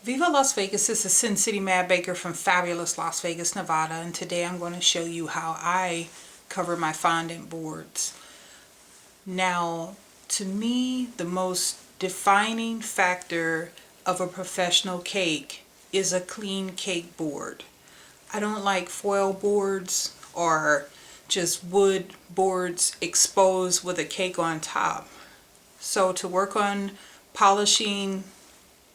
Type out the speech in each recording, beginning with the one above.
Viva Las Vegas, this is Sin City Mad Baker from fabulous Las Vegas, Nevada, and today I'm going to show you how I cover my fondant boards. Now, to me, the most defining factor of a professional cake is a clean cake board. I don't like foil boards or just wood boards exposed with a cake on top. So to work on polishing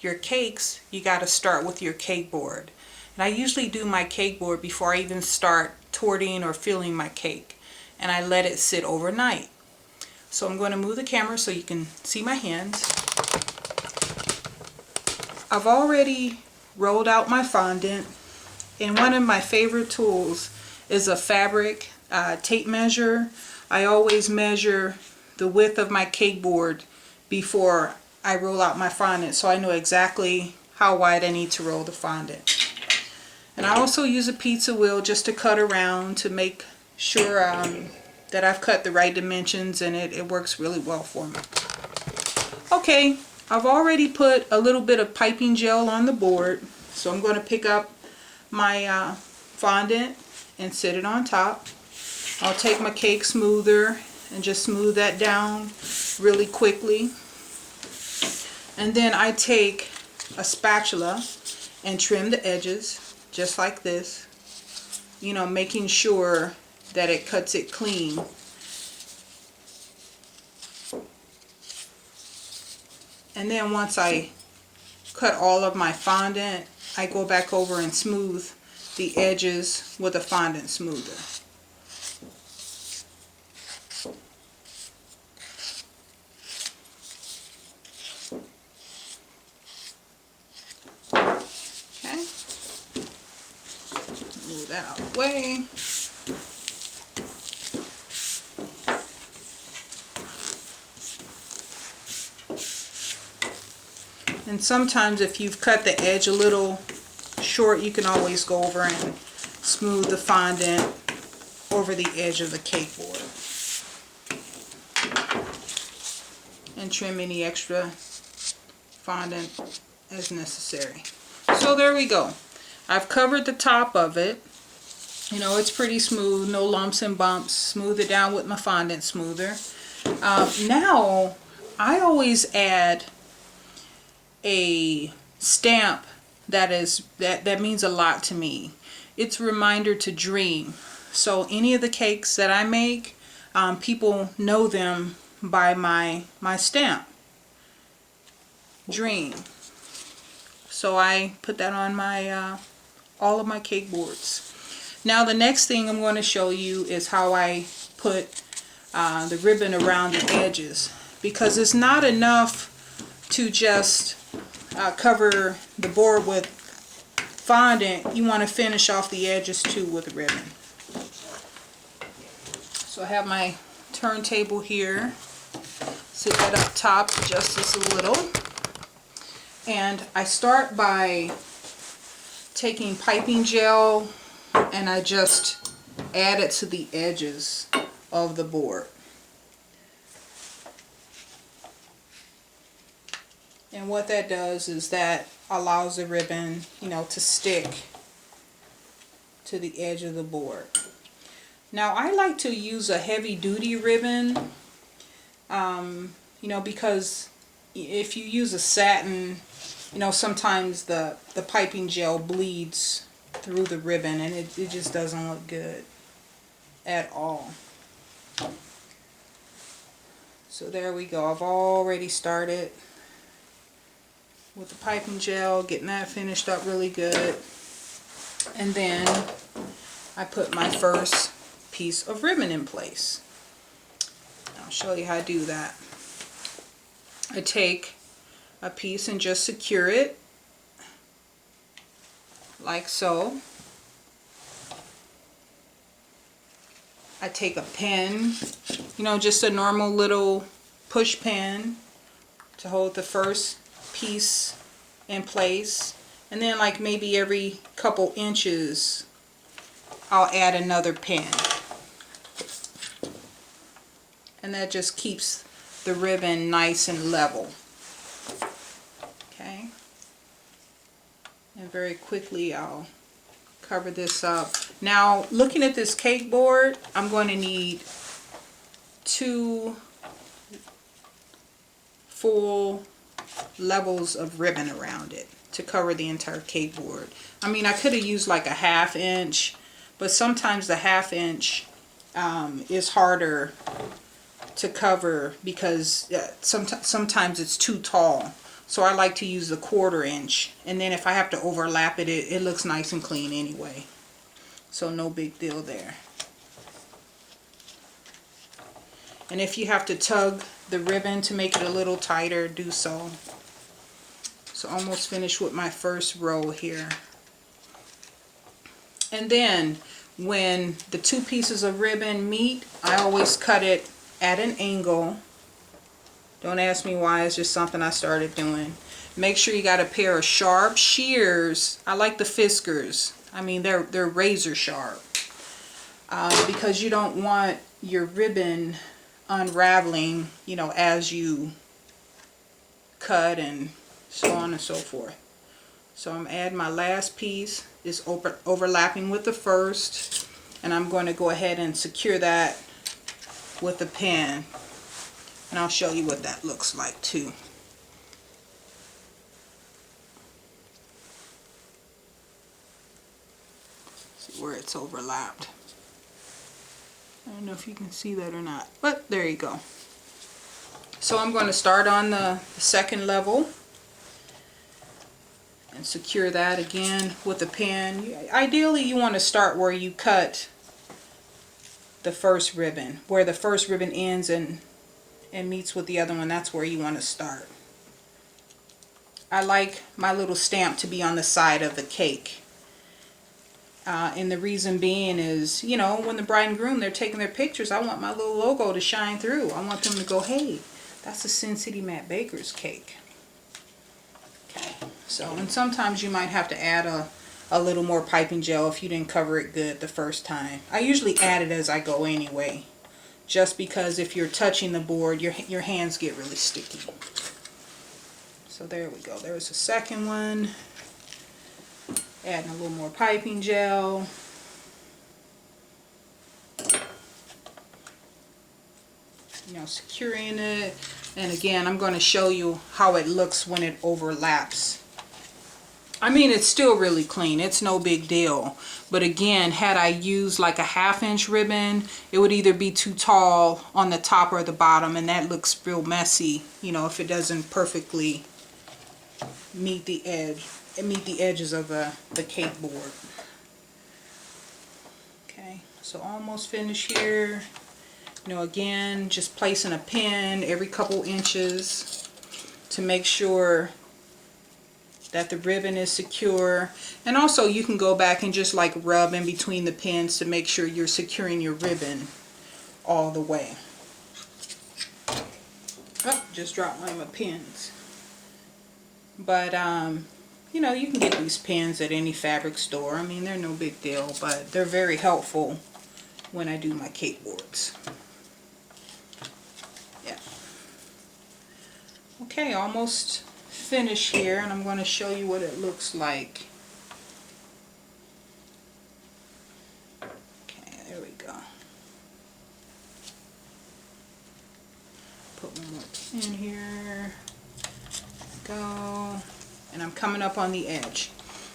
your cakes, you got to start with your cake board. And I usually do my cake board before I even start torting or filling my cake, and I let it sit overnight. So I'm going to move the camera so you can see my hands. I've already rolled out my fondant, and one of my favorite tools is a fabric tape measure. I always measure the width of my cake board before I roll out my fondant, so I know exactly how wide I need to roll the fondant. And I also use a pizza wheel just to cut around to make sure that I've cut the right dimensions, and it works really well for me. Okay, I've already put a little bit of piping gel on the board, so I'm going to pick up my fondant and sit it on top. I'll take my cake smoother and just smooth that down really quickly. And then I take a spatula and trim the edges just like this, you know, making sure that it cuts it clean. And then once I cut all of my fondant, I go back over and smooth the edges with a fondant smoother. Move that out of the way. And sometimes if you've cut the edge a little short, you can always go over and smooth the fondant over the edge of the cake board and trim any extra fondant as necessary. So there we go. I've covered the top of it. You know, it's pretty smooth, no lumps and bumps. Smooth it down with my fondant smoother. Now, I always add a stamp that means a lot to me. It's a reminder to dream. So any of the cakes that I make, people know them by my stamp, dream. So I put that on my all of my cake boards. Now the next thing I'm going to show you is how I put the ribbon around the edges, because it's not enough to just cover the board with fondant. You want to finish off the edges too with ribbon. So I have my turntable here. Sit that up top just a little. And I start by taking piping gel and I just add it to the edges of the board. And what that does is that allows the ribbon, you know, to stick to the edge of the board. Now I like to use a heavy duty ribbon, you know, because if you use a satin, you know, sometimes the piping gel bleeds through the ribbon and it just doesn't look good at all. So there we go. I've already started with the piping gel, getting that finished up really good. And then I put my first piece of ribbon in place. I'll show you how to do that. I take a piece and just secure it like so. I take a pen, you know, just a normal little push pen to hold the first piece in place, and then like maybe every couple inches I'll add another pen, and that just keeps the ribbon nice and level. Okay, And very quickly I'll cover this up. Now, looking at this cake board, I'm going to need 2 full levels of ribbon around it to cover the entire cake board. I mean, I could have used like a 1/2 inch, but sometimes the 1/2 inch is harder to cover because sometimes it's too tall. So I like to use the 1/4 inch, and then if I have to overlap it, it looks nice and clean anyway. So no big deal there. And if you have to tug the ribbon to make it a little tighter, do so. So almost finished with my first row here. And then when the 2 pieces of ribbon meet, I always cut it at an angle. Don't ask me why, it's just something I started doing. Make sure you got a pair of sharp shears. I like the Fiskars. I mean, they're razor sharp. Because you don't want your ribbon unraveling, you know, as you cut and so on and so forth. So I'm adding my last piece. It's overlapping with the first, and I'm going to go ahead and secure that with a pin, and I'll show you what that looks like too. See where it's overlapped. I don't know if you can see that or not, but there you go. So I'm going to start on the second level and secure that again with a pin. Ideally, you want to start where you cut the first ribbon, where the first ribbon ends and meets with the other one. That's where you want to start. I like my little stamp to be on the side of the cake. And the reason being is, you know, when the bride and groom, they're taking their pictures, I want my little logo to shine through. I want them to go, hey, that's a Sin City Matte Baker's cake. Okay, so, and sometimes you might have to add a little more piping gel if you didn't cover it good the first time. I usually add it as I go anyway, just because if you're touching the board, your hands get really sticky. So there we go. There's a second one. Adding a little more piping gel. You know, securing it. And again, I'm going to show you how it looks when it overlaps. I mean, it's still really clean. It's no big deal. But again, had I used like a 1/2 inch ribbon, it would either be too tall on the top or the bottom, and that looks real messy, you know, if it doesn't perfectly meet the edges of the cake board. Okay, so almost finished here. You know, again, just placing a pin every couple inches to make sure that the ribbon is secure. And also you can go back and just like rub in between the pins to make sure you're securing your ribbon all the way. Oh, just dropped one of my pins. But you know, you can get these pins at any fabric store. I mean, they're no big deal, but they're very helpful when I do my cake boards. Yeah. Okay, almost finished here, and I'm going to show you what it looks like. Okay, there we go. Put one more pin here. Go. And I'm coming up on the edge.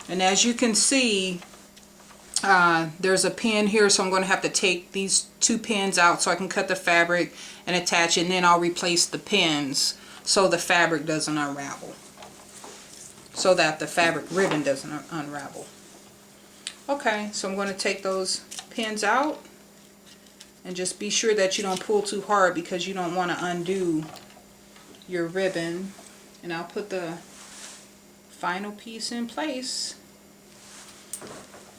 And as you can see, there's a pin here, so I'm going to have to take these 2 pins out so I can cut the fabric and attach it, and then I'll replace the pins so the fabric doesn't unravel, so that the fabric ribbon doesn't unravel. Okay, so I'm going to take those pins out, and just be sure that you don't pull too hard because you don't want to undo your ribbon. And I'll put the final piece in place,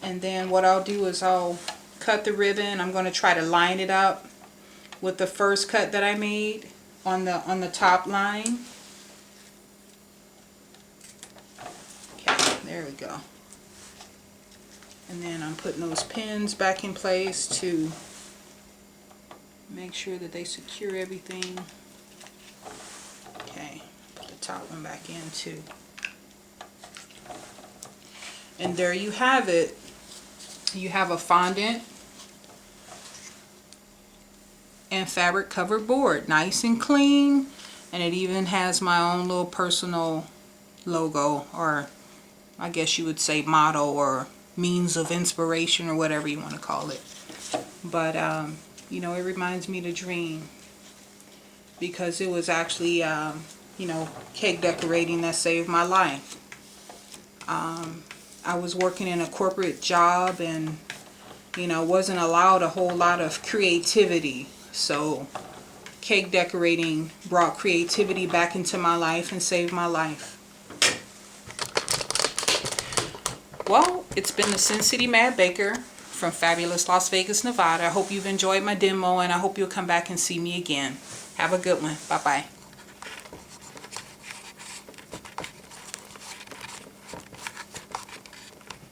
and then what I'll do is I'll cut the ribbon. I'm going to try to line it up with the first cut that I made on the top line. Okay, there we go. And then I'm putting those pins back in place to make sure that they secure everything. Okay, put the top one back in too. And there you have it. You have a fondant and fabric covered board, nice and clean, and it even has my own little personal logo, or I guess you would say motto, or means of inspiration, or whatever you want to call it. But you know, it reminds me to dream, because it was actually you know, cake decorating that saved my life. I was working in a corporate job, and you know, wasn't allowed a whole lot of creativity. So cake decorating brought creativity back into my life and saved my life. Well, it's been the Sin City Mad Baker from fabulous Las Vegas, Nevada. I hope you've enjoyed my demo, and I hope you'll come back and see me again. Have a good one. Bye-bye.